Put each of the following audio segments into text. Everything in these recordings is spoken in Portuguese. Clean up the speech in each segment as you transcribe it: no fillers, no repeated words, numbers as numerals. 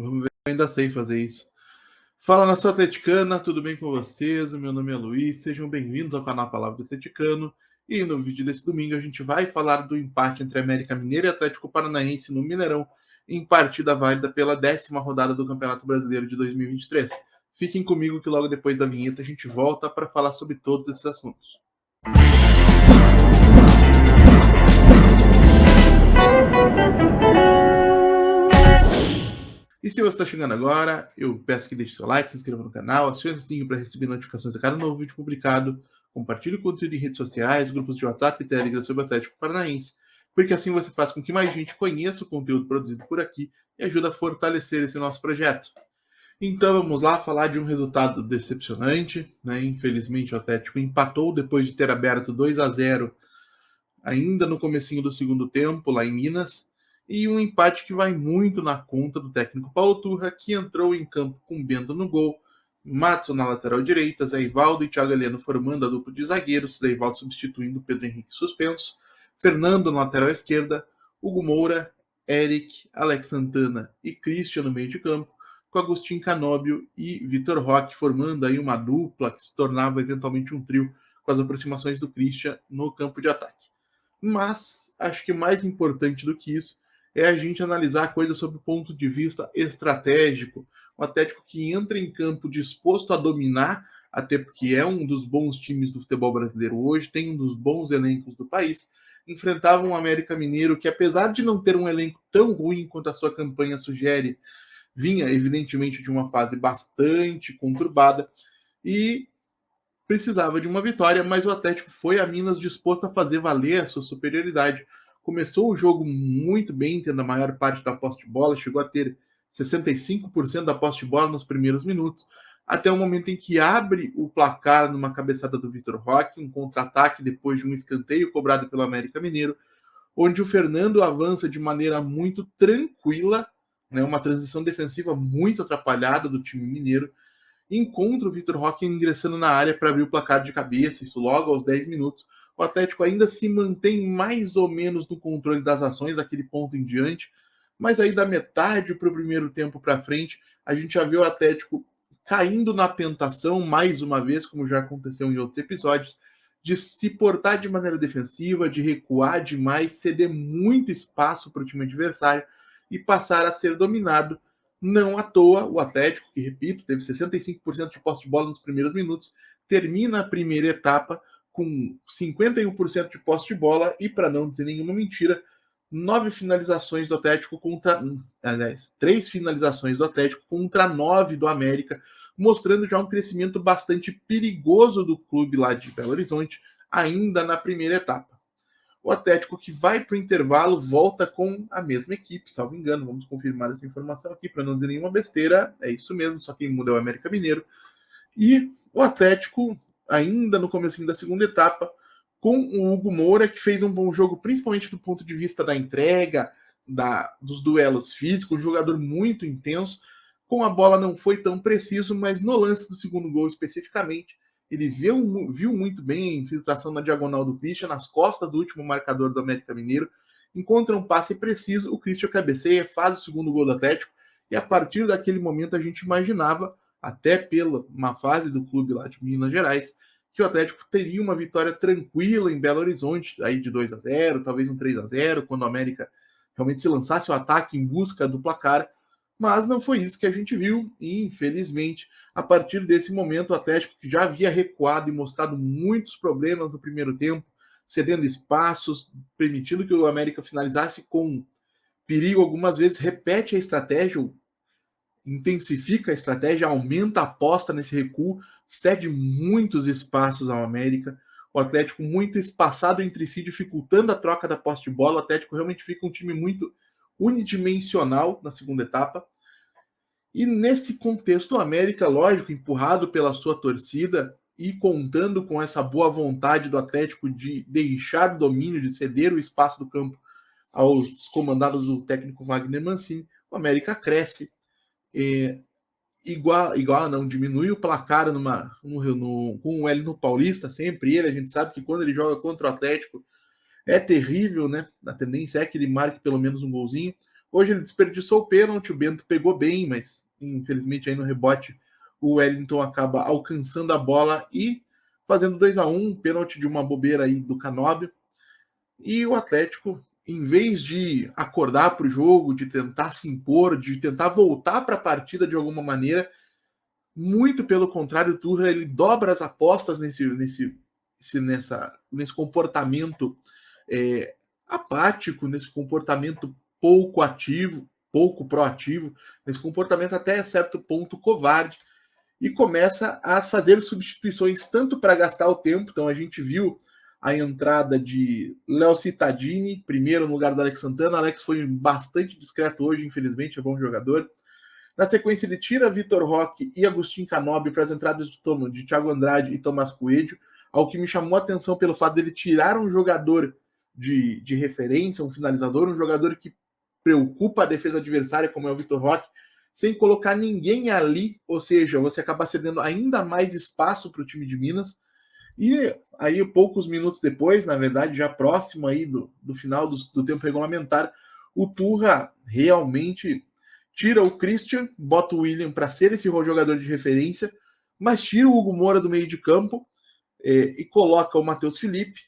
Vamos ver se eu ainda sei fazer isso. Fala, nação atleticana, tudo bem com vocês? O meu nome é Luiz, sejam bem-vindos ao canal Palavra do Atleticano. E no vídeo desse domingo a gente vai falar do empate entre América Mineiro e Atlético Paranaense no Mineirão, em partida válida pela 10ª rodada do Campeonato Brasileiro de 2023. Fiquem comigo que logo depois da vinheta a gente volta para falar sobre todos esses assuntos. E se você está chegando agora, eu peço que deixe seu like, se inscreva no canal, acione o sininho para receber notificações de cada novo vídeo publicado, compartilhe o conteúdo em redes sociais, grupos de WhatsApp e Telegram sobre o Atlético Paranaense, porque assim você faz com que mais gente conheça o conteúdo produzido por aqui e ajuda a fortalecer esse nosso projeto. Então vamos lá falar de um resultado decepcionante, né? Infelizmente o Atlético empatou depois de ter aberto 2-0 ainda no comecinho do segundo tempo, lá em Minas, e um empate que vai muito na conta do técnico Paulo Turra, que entrou em campo com Bento no gol, Matson na lateral direita, Zé Ivaldo e Thiago Heleno formando a dupla de zagueiros, Zé Ivaldo substituindo Pedro Henrique suspenso, Fernando na lateral esquerda, Hugo Moura, Eric, Alex Santana e Christian no meio de campo, com Agostinho Canóbio e Vitor Roque formando aí uma dupla que se tornava eventualmente um trio com as aproximações do Christian no campo de ataque. Mas acho que mais importante do que isso é a gente analisar a coisa sob o ponto de vista estratégico. Um Atlético que entra em campo disposto a dominar, até porque é um dos bons times do futebol brasileiro hoje, tem um dos bons elencos do país, enfrentava um América Mineiro que, apesar de não ter um elenco tão ruim quanto a sua campanha sugere, vinha evidentemente de uma fase bastante conturbada e precisava de uma vitória, mas o Atlético foi a Minas disposto a fazer valer a sua superioridade. Começou o jogo muito bem, tendo a maior parte da posse de bola, chegou a ter 65% da posse de bola nos primeiros minutos, até o momento em que abre o placar numa cabeçada do Vitor Roque, um contra-ataque depois de um escanteio cobrado pelo América Mineiro, onde o Fernando avança de maneira muito tranquila, né, uma transição defensiva muito atrapalhada do time mineiro, encontra o Vitor Roque ingressando na área para abrir o placar de cabeça, isso logo aos 10 minutos. O Atlético ainda se mantém mais ou menos no controle das ações daquele ponto em diante, mas aí da metade para o primeiro tempo para frente, a gente já vê o Atlético caindo na tentação, mais uma vez, como já aconteceu em outros episódios, de se portar de maneira defensiva, de recuar demais, ceder muito espaço para o time adversário e passar a ser dominado. Não à toa, o Atlético, que repito, teve 65% de posse de bola nos primeiros minutos, termina a primeira etapa com 51% de posse de bola e, para não dizer nenhuma mentira, 9 finalizações do Atlético contra. Aliás, 3 finalizações do Atlético contra 9 do América, mostrando já um crescimento bastante perigoso do clube lá de Belo Horizonte, ainda na primeira etapa. O Atlético, que vai para o intervalo, volta com a mesma equipe, salvo engano. Vamos confirmar essa informação aqui para não dizer nenhuma besteira. É isso mesmo, só quem muda é o América Mineiro. E o Atlético, ainda no começo da segunda etapa, com o Hugo Moura, que fez um bom jogo, principalmente do ponto de vista da entrega, dos duelos físicos, um jogador muito intenso. Com a bola não foi tão preciso, mas no lance do segundo gol especificamente, ele viu muito bem a infiltração na diagonal do Christian, nas costas do último marcador do América Mineiro, encontra um passe preciso, o Christian cabeceia, faz o segundo gol do Atlético, e a partir daquele momento a gente imaginava, até pela uma fase do clube lá de Minas Gerais, que o Atlético teria uma vitória tranquila em Belo Horizonte, aí de 2-0, talvez um 3-0, quando o América realmente se lançasse o ataque em busca do placar, mas não foi isso que a gente viu, e infelizmente, a partir desse momento, o Atlético, que já havia recuado e mostrado muitos problemas no primeiro tempo, cedendo espaços, permitindo que o América finalizasse com perigo algumas vezes, repete a estratégia, intensifica a estratégia, aumenta a aposta nesse recuo, cede muitos espaços ao América, o Atlético muito espaçado entre si, dificultando a troca da posse de bola. O Atlético realmente fica um time muito unidimensional na segunda etapa. E nesse contexto, o América, lógico, empurrado pela sua torcida e contando com essa boa vontade do Atlético de deixar o domínio, de ceder o espaço do campo aos comandados do técnico Wagner Mancini, o América cresce, não, diminui o placar com o L no Paulista, sempre ele, a gente sabe que quando ele joga contra o Atlético é terrível, né? A tendência é que ele marque pelo menos um golzinho. Hoje ele desperdiçou o pênalti, o Bento pegou bem, mas infelizmente aí no rebote o Wellington acaba alcançando a bola e fazendo 2-1, pênalti de uma bobeira aí do Canóbio. E o Atlético, em vez de acordar para o jogo, de tentar se impor, de tentar voltar para a partida de alguma maneira, muito pelo contrário, o Turra ele dobra as apostas nesse comportamento apático, nesse comportamento pouco ativo, pouco proativo, nesse comportamento até certo ponto covarde, e começa a fazer substituições tanto para gastar o tempo. Então a gente viu a entrada de Léo Cittadini, primeiro no lugar do Alex Santana. Alex foi bastante discreto hoje, infelizmente, é bom jogador. Na sequência, ele tira Vitor Roque e Agostinho Canóbio para as entradas de Thiago Andrade e Tomás Coelho, ao que me chamou a atenção pelo fato dele tirar um jogador de referência, um finalizador, um jogador que preocupa a defesa adversária, como é o Vitor Roque, sem colocar ninguém ali, ou seja, você acaba cedendo ainda mais espaço para o time de Minas. E aí, poucos minutos depois, na verdade, já próximo aí do final do tempo regulamentar, o Turra realmente tira o Christian, bota o William para ser esse jogador de referência, mas tira o Hugo Moura do meio de campo e coloca o Matheus Felipe,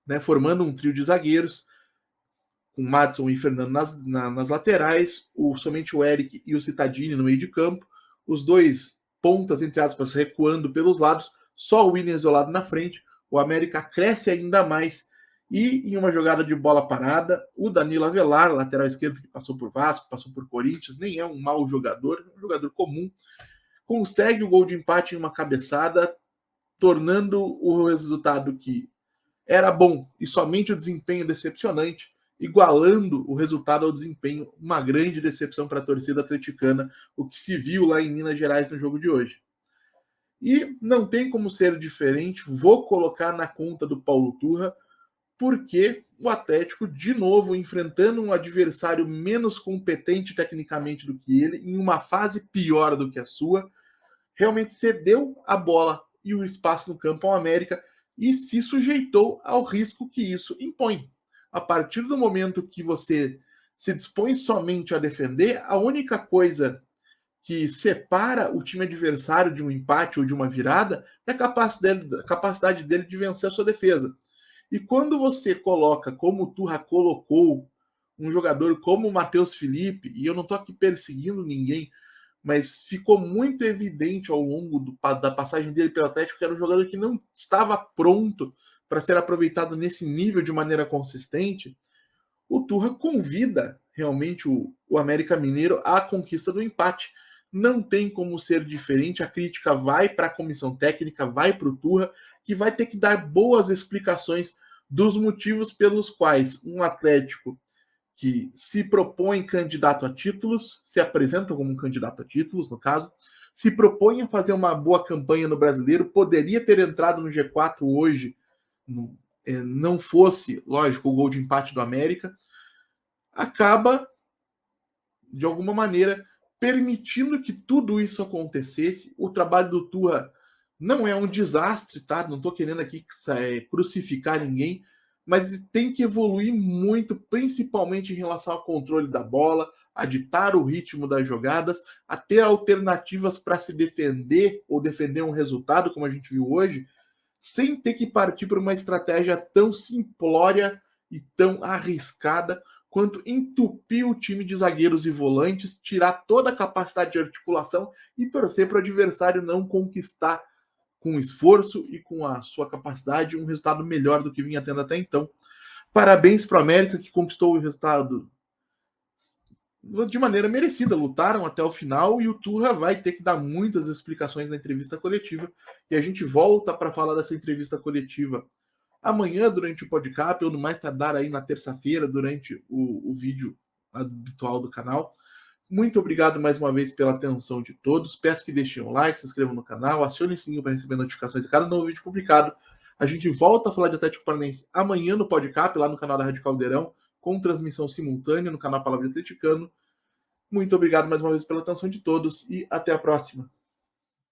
né, formando um trio de zagueiros, com Madison e Fernando nas laterais, somente o Eric e o Cittadini no meio de campo, os dois pontas, entre aspas, recuando pelos lados, só o William isolado na frente. O América cresce ainda mais e em uma jogada de bola parada, o Danilo Avelar, lateral esquerdo que passou por Vasco, passou por Corinthians, nem é um mau jogador, é um jogador comum, consegue o gol de empate em uma cabeçada, tornando o resultado que era bom e somente o desempenho decepcionante, igualando o resultado ao desempenho, uma grande decepção para a torcida atleticana, o que se viu lá em Minas Gerais no jogo de hoje. E não tem como ser diferente, vou colocar na conta do Paulo Turra, porque o Atlético, de novo, enfrentando um adversário menos competente tecnicamente do que ele, em uma fase pior do que a sua, realmente cedeu a bola e o espaço no campo ao América e se sujeitou ao risco que isso impõe. A partir do momento que você se dispõe somente a defender, a única coisa que separa o time adversário de um empate ou de uma virada é a capacidade dele de vencer a sua defesa. E quando você coloca, como o Turra colocou, um jogador como o Matheus Felipe, e eu não estou aqui perseguindo ninguém, mas ficou muito evidente ao longo da passagem dele pelo Atlético que era um jogador que não estava pronto para ser aproveitado nesse nível de maneira consistente. O Turra convida realmente o América Mineiro à conquista do empate. Não tem como ser diferente, a crítica vai para a comissão técnica, vai para o Turra, que vai ter que dar boas explicações dos motivos pelos quais um Atlético que se propõe candidato a títulos, se apresenta como um candidato a títulos, no caso, se propõe a fazer uma boa campanha no Brasileiro, poderia ter entrado no G4 hoje, não fosse, lógico, o gol de empate do América, acaba, de alguma maneira, permitindo que tudo isso acontecesse. O trabalho do Turra não é um desastre, tá? Não estou querendo aqui crucificar ninguém, mas tem que evoluir muito, principalmente em relação ao controle da bola, a ditar o ritmo das jogadas, a ter alternativas para se defender ou defender um resultado, como a gente viu hoje, sem ter que partir para uma estratégia tão simplória e tão arriscada quanto entupir o time de zagueiros e volantes, tirar toda a capacidade de articulação e torcer para o adversário não conquistar com esforço e com a sua capacidade um resultado melhor do que vinha tendo até então. Parabéns para o América, que conquistou o resultado de maneira merecida, lutaram até o final e o Turra vai ter que dar muitas explicações na entrevista coletiva e a gente volta para falar dessa entrevista coletiva amanhã durante o podcast ou no mais tardar aí na terça-feira durante o vídeo habitual do canal. Muito obrigado mais uma vez pela atenção de todos. Peço que deixem um like, se inscrevam no canal, acionem o sininho para receber notificações de cada novo vídeo publicado. A gente volta a falar de Atlético Paranaense amanhã no podcast, lá no canal da Rádio Caldeirão, com transmissão simultânea no canal Palavra Atleticano. Muito obrigado mais uma vez pela atenção de todos e até a próxima.